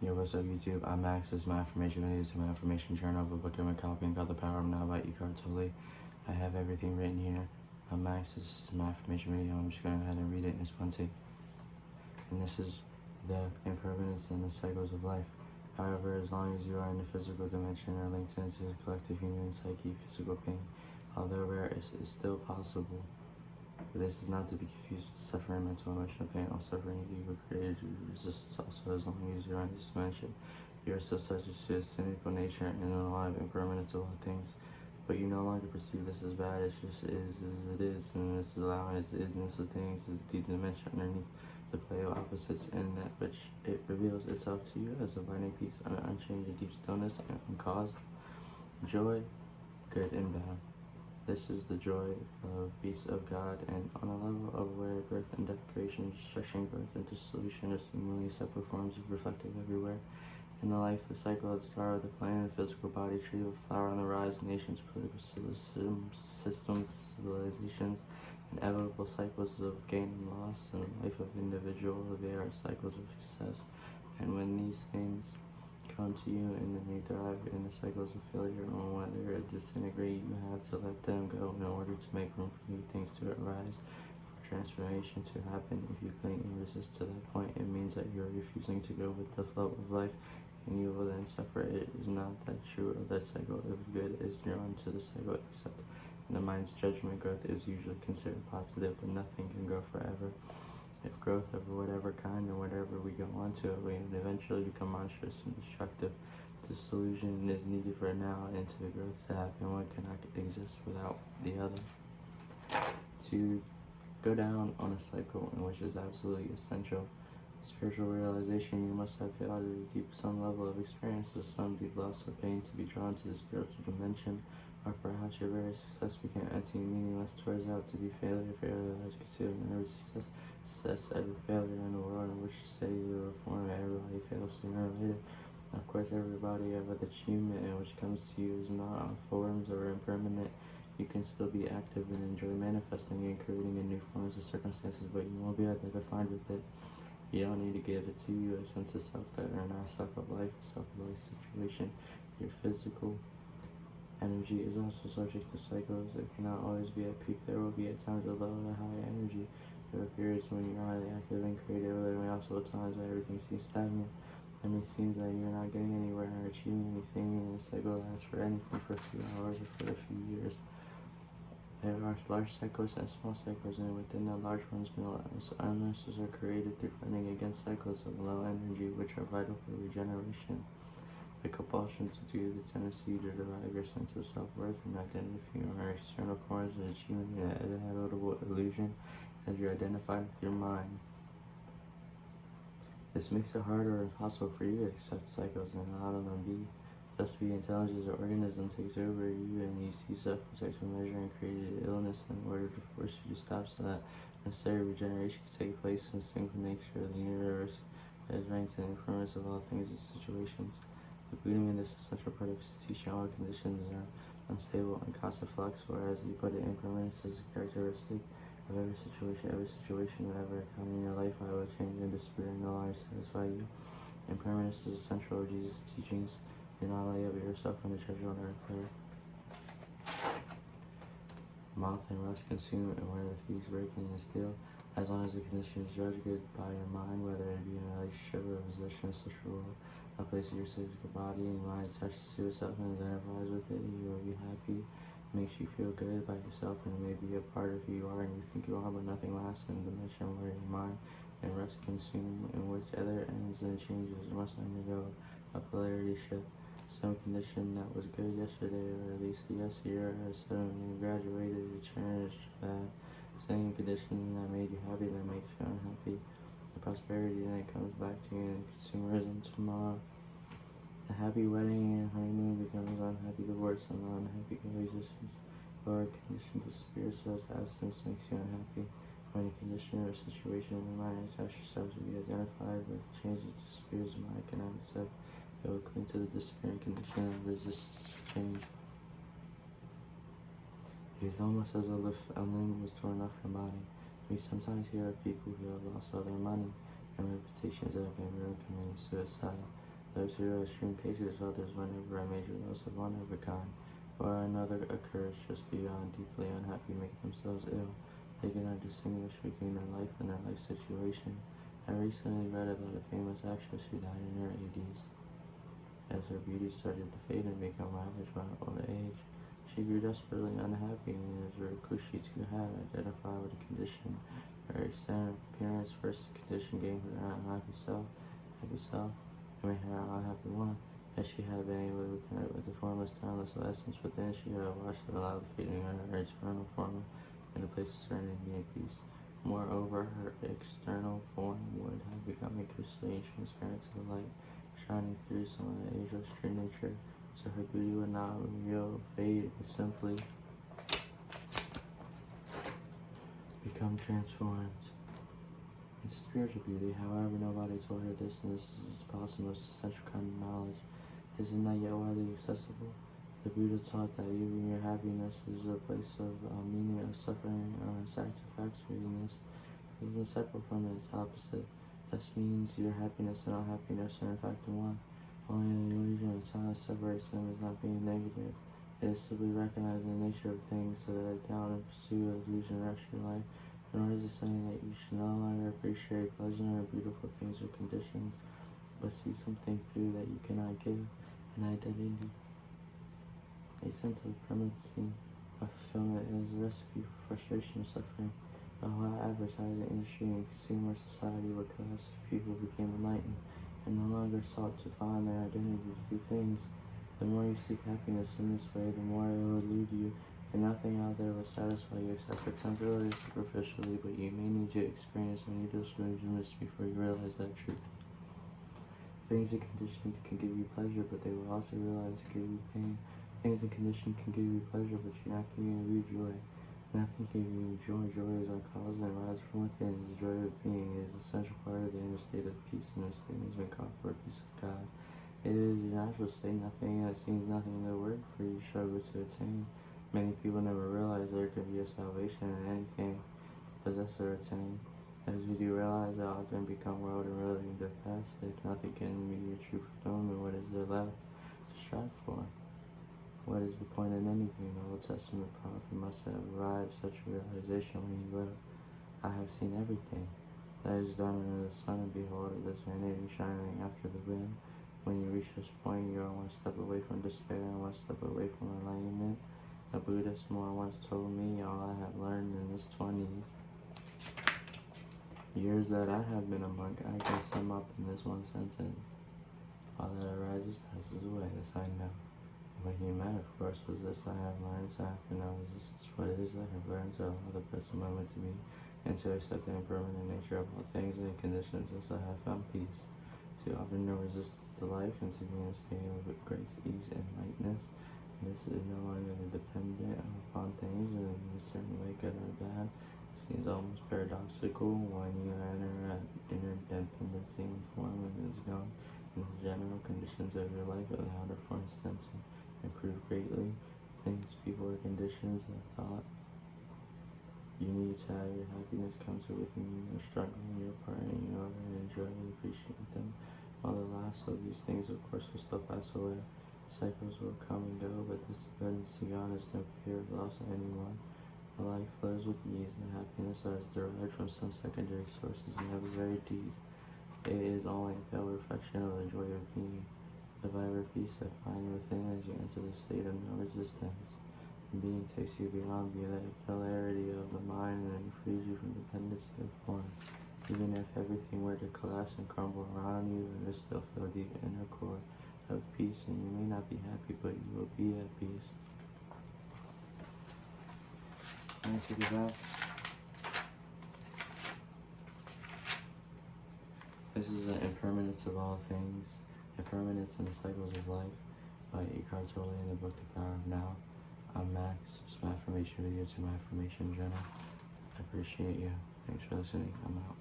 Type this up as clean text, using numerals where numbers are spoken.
Yo, what's up YouTube? I'm Max. This is my affirmation video. It's my affirmation journal of a book I'm copying called The Power of Now by Eckhart Tolle. I have everything written here. I'm Max. This is my affirmation video. I'm just going to go ahead and read it in one take. And this is the impermanence and the cycles of life. However, as long as you are in the physical dimension or linked into the collective human psyche, physical pain, although rare, is still possible. This is not to be confused with suffering, mental, emotional pain. All suffering ego created resistance. Also, as long as you're on this dimension, you are still subject to a cynical nature and alive impermanence of all things. But you no longer perceive this as bad. It just is as it is, and this allowing its isness of things is the deep dimension underneath the play of opposites, and that which it reveals itself to you as a binding peace, an unchanging deep stillness and uncaused joy, good and bad. This is the joy of peace of God, and on a level of where birth and death, creation, destruction, growth, and dissolution are seemingly separate forms of reflective everywhere. In the life, the cycle of the star of the planet, the physical body, tree of flower on the rise, nations, political systems, civilizations, inevitable cycles of gain and loss, and the life of individual, they are cycles of success. And when these things come to you and then they thrive in the cycles of failure, or whether it disintegrate, you have to let them go in order to make room for new things to arise, for transformation to happen. If you cling and resist to that point, it means that you're refusing to go with the flow of life, and you will then suffer. It is not that true of that cycle. If good is drawn to the cycle, except in the mind's judgment, growth is usually considered positive, but nothing can grow forever. If growth of whatever kind or whatever we go on to, it will eventually become monstrous and destructive. Disillusion is needed for now, and to the growth to happen, one cannot exist without the other. To go down on a cycle in which is absolutely essential. Spiritual realization, you must have failed at deep some level of experiences, some deep loss or pain to be drawn to the spiritual dimension, or perhaps your very success became empty and meaningless, turns out to be failure that is considered every success, every failure in the world in which say you reform, everybody fails sooner or later. Of course, everybody of achievement in which comes to you is not on forms or impermanent. You can still be active and enjoy manifesting and creating in new forms of circumstances, but you won't be identified with it. You don't need to give it to you a sense of self that are not self of life, situation. Your physical energy is also subject to cycles. It cannot always be at peak. There will be at times of low and high energy. There are periods when you're highly active and creative. There may also be times where everything seems stagnant. And it seems that you're not getting anywhere or achieving anything, and the cycle lasts for anything for a few hours or for a few years. There are large cycles and small cycles, and within the large ones, unrestors are created through fighting against cycles of low energy, which are vital for regeneration. The compulsion to do, the tendency to derive your sense of self-worth from identity or external forms of achievement, an inevitable illusion as you're identified with your mind. This makes it harder or impossible for you to accept cycles and allow them be. Thus, the intelligence or organism takes over you, and you see self-protection measure and created illness in order to force you to stop, so that necessary regeneration can take place in sync with nature of the universe that is ranked in the impermanence of all things and situations. The Buddha is essential part of his teaching. All conditions are unstable and constant flux, whereas he put it, impermanence is a characteristic of every situation, whatever encounter in your life, I will change and disappear and no longer satisfy you. Impermanence is essential of Jesus' teachings. Do not lay up yourself on the treasure on earth, where moth and rust consume, and where the thieves break in and steal. As long as the condition is judged good by your mind, whether it be in a relationship or a possession of such a role, a place of your physical body and mind attaches to itself and identifies with it, you will be happy, makes you feel good about yourself, and it may be a part of who you are and you think you are, but nothing lasts in the dimension where your mind and rest consume, in which other ends and changes must undergo a polarity shift. Some condition that was good yesterday, or at least yesteryear, has suddenly graduated to turn bad. Same condition that made you happy that makes you unhappy. The prosperity then comes back to you in consumerism tomorrow. A happy wedding and honeymoon becomes unhappy divorce, and unhappy coexistence. Or a condition disappears, so its absence makes you unhappy. When a condition or situation in your mind attach yourself to be identified with, change that disappears, the mind cannot accept. It will cling to the disappearing condition and resists change. It is almost as if a limb was torn off your body. We sometimes hear of people who have lost all their money and reputations that have been ruined committing suicide. Those who are extreme cases, others whenever a major loss of one of a kind or another occurs just beyond deeply unhappy make themselves ill. They cannot distinguish between their life and their life situation. I recently read about a famous actress who died in her 80s. As her beauty started to fade and become ravaged by old age, she grew desperately unhappy and it was crucial to have identified with the condition. Her external appearance first condition gave her an unhappy self, and made her an unhappy one. As she had been able to reconnect with the formless, timeless essence within, she had watched the loud fading of her eternal form in a place of serenity and peace. Moreover, her external form would have become increasingly transparent to the light, shining through some of the ageless true nature, so her beauty would not reveal fade, but simply become transformed. It's spiritual beauty, however, nobody told her this, and this is possible, most essential kind of knowledge. Isn't that yet widely accessible? The Buddha taught that even your happiness is a place of meaning or suffering or satisfactoriness. It is inseparable from its opposite. This means your happiness and unhappiness are in fact one. Only the illusion of time that separates them is not being negative. It is simply recognizing the nature of things so that down and pursue of illusion the rest of your life. Nor is it saying that you should no longer appreciate pleasant or beautiful things or conditions, but see something through that you cannot give, an identity, a sense of permanency, of fulfillment as a recipe for frustration or suffering. The whole advertising industry and consumer society would collapse if people became enlightened and no longer sought to find their identity through things. The more you seek happiness in this way, the more it will elude you, and nothing out there will satisfy you except for temporarily, superficially, but you may need to experience many disillusionments before you realize that truth. Things and conditions can give you pleasure, but they will also realize to give you pain. Things and conditions can give you pleasure, but you're not giving you joy. Nothing can give you joy. Joy is uncaused and arises from within. The joy of being is an essential part of the inner state of peace, and this state has been called for peace of God. It is your natural state, nothing that seems nothing in the word for you struggle to attain. Many people never realize there could be a salvation in anything possessed or attained. As we do realize, I often become world and really in the past. If nothing can be your true fulfillment, what is there left to strive for? What is the point in anything? The Old Testament prophet must have arrived at such a realization when he wrote, I have seen everything that is done under the sun, and behold, it is vanity shining after the wind. When you reach this point, you are one step away from despair and one step away from enlightenment. A Buddhist monk once told me all I have learned in his 20s years that I have been a monk, I can sum up in this one sentence. All that arises passes away, this I know. What he meant, of course, was this: I have learned to have to know this is what it is. I have learned to allow the present moment to be, and to accept the impermanent nature of all things and conditions, as I have found peace. To offer no resistance to life, and to be in a state of grace, ease, and lightness. This is no longer dependent upon things in a certain way, good or bad. It seems almost paradoxical when you enter an interdependency in form and is gone, and the general conditions of your life allowed, for instance, improve greatly. Things, people, or conditions that thought you need to have your happiness come to within you, your struggle on your part, and you order to enjoy and appreciate them. While the last of these things, of course, will still pass away. Cycles will come and go, but this dependency gone is no fear of loss anymore. The life flows with ease, and happiness that is derived from some secondary sources, never very deep. It is only a pale reflection of the joy of being. The vibrant peace that find within as you enter the state of no resistance. Being takes you beyond the polarity of the mind and frees you from dependency of form. Even if everything were to collapse and crumble around you, you will still feel deep inner core of peace, and you may not be happy, but you will be at peace. Can I take it back? This is an Impermanence of All Things, Impermanence and the Cycles of Life by Eckhart Tolle in the book The Power of Now. I'm Max. It's my affirmation video to my affirmation journal. I appreciate you. Thanks for listening. I'm out.